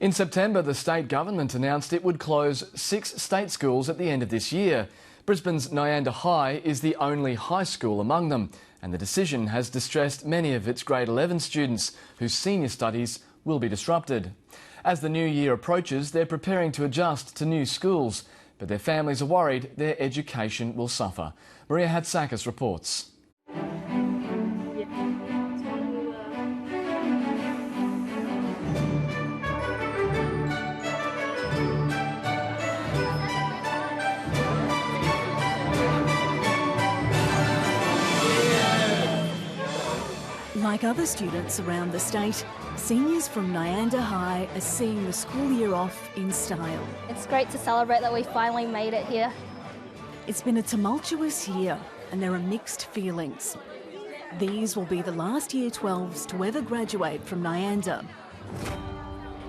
In September, the state government announced it would close 6 state schools at the end of this year. Brisbane's Nyanda High is the only high school among them, and the decision has distressed many of its grade 11 students whose senior studies will be disrupted. As the new year approaches, they're preparing to adjust to new schools, but their families are worried their education will suffer. Maria Hatsakis reports. Like other students around the state, seniors from Nyanda High are seeing the school year off in style. It's great to celebrate that we finally made it here. It's been a tumultuous year and there are mixed feelings. These will be the last Year 12s to ever graduate from Nyanda.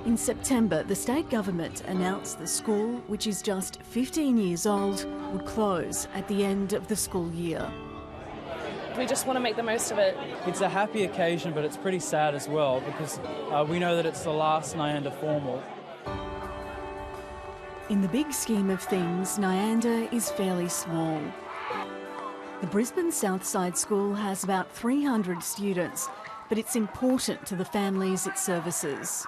In September, the state government announced the school, which is just 15 years old, would close at the end of the school year. We just want to make the most of it. It's a happy occasion, but it's pretty sad as well because we know that it's the last Nyanda formal. In the big scheme of things, Nyanda is fairly small. The Brisbane Southside School has about 300 students, but it's important to the families it services.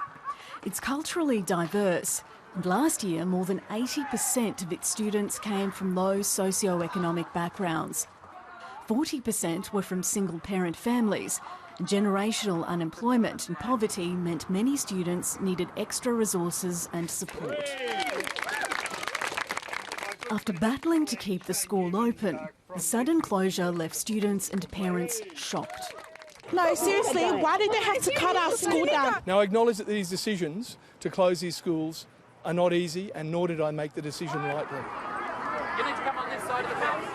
It's culturally diverse, and last year more than 80% of its students came from low socio-economic backgrounds. 40% were from single-parent families. Generational unemployment and poverty meant many students needed extra resources and support. After battling to keep the school open, the sudden closure left students and parents shocked. No, seriously, why did they have to cut our school down? Now, I acknowledge that these decisions to close these schools are not easy, and nor did I make the decision lightly. You need to come on this side of the fence.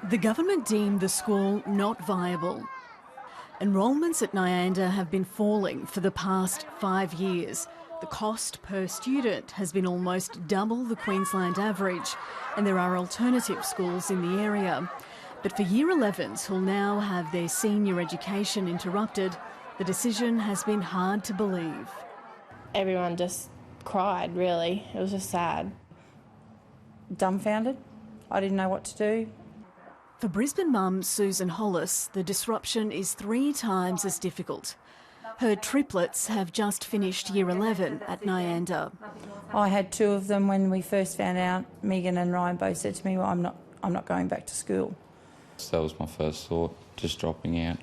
The government deemed the school not viable. Enrolments at Nyanda have been falling for the past 5 years. The cost per student has been almost double the Queensland average, and there are alternative schools in the area. But for Year 11s who'll now have their senior education interrupted, the decision has been hard to believe. Everyone just cried, really. It was just sad. Dumbfounded. I didn't know what to do. For Brisbane mum Susan Hollis, the disruption is 3 times as difficult. Her triplets have just finished Year 11 at Nyanda. I had 2 of them when we first found out. Megan and Ryan both said to me, well, I'm not going back to school. So that was my first thought, just dropping out.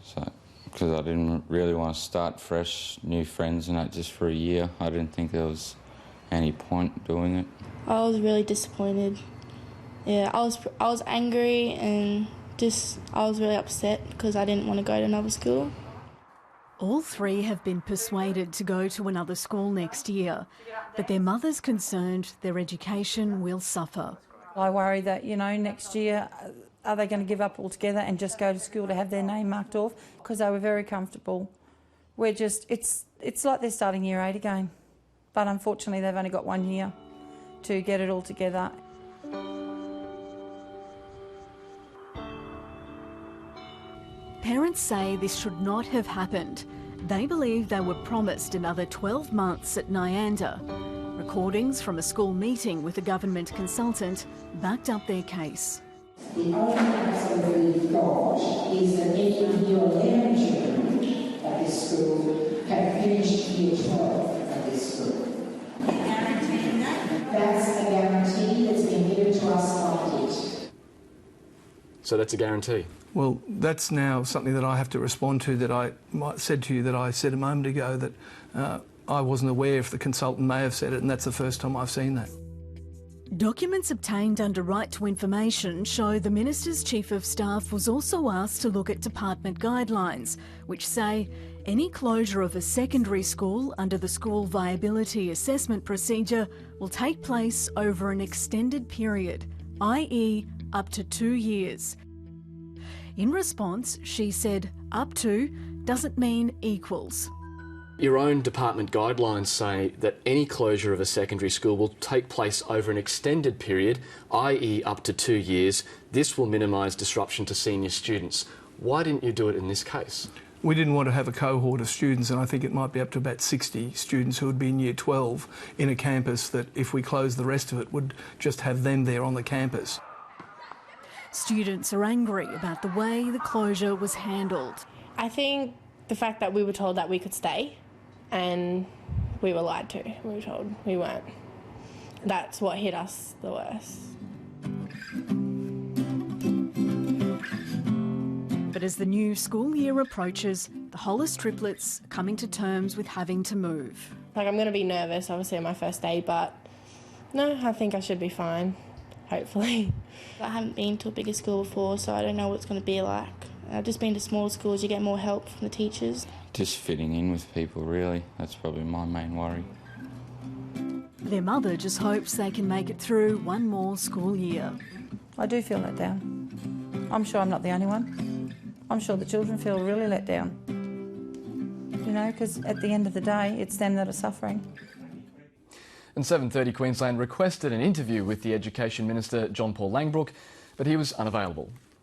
So, because I didn't really want to start fresh, new friends and that just for a year. I didn't think there was any point doing it. I was really disappointed. Yeah, I was angry and I was really upset because I didn't want to go to another school. All 3 have been persuaded to go to another school next year, but their mother's concerned their education will suffer. I worry that, next year, are they going to give up altogether and just go to school to have their name marked off? Because they were very comfortable. It's like they're starting Year 8 again. But unfortunately, they've only got 1 year to get it all together. Parents say this should not have happened. They believe they were promised another 12 months at Nyanda. Recordings from a school meeting with a government consultant backed up their case. The only possibility we've got is that any Year 11 children at this school have finished Year 12 at this school. That's a guarantee that's been given to us by it. So that's a guarantee? Well, that's now something that I have to respond to that I said to you that I said a moment ago that I wasn't aware if the consultant may have said it, and that's the first time I've seen that. Documents obtained under Right to Information show the Minister's Chief of Staff was also asked to look at department guidelines, which say any closure of a secondary school under the School Viability Assessment Procedure will take place over an extended period, i.e. up to 2 years. In response, she said up to doesn't mean equals. Your own department guidelines say that any closure of a secondary school will take place over an extended period, i.e. up to 2 years. This will minimise disruption to senior students. Why didn't you do it in this case? We didn't want to have a cohort of students, and I think it might be up to about 60 students who would be in Year 12 in a campus that, if we closed the rest of it, would just have them there on the campus. Students are angry about the way the closure was handled. I think the fact that we were told that we could stay and we were lied to. We were told we weren't. That's what hit us the worst. But as the new school year approaches, the Hollis triplets are coming to terms with having to move. Like, I'm going to be nervous, obviously, on my first day, but no, I think I should be fine, hopefully. I haven't been to a bigger school before, so I don't know what it's going to be like. I've just been to small schools, you get more help from the teachers. Just fitting in with people, really. That's probably my main worry. Their mother just hopes they can make it through one more school year. I do feel let down. I'm sure I'm not the only one. I'm sure the children feel really let down. You know, because at the end of the day, it's them that are suffering. And 7:30 Queensland requested an interview with the Education Minister, John Paul Langbroek, but he was unavailable.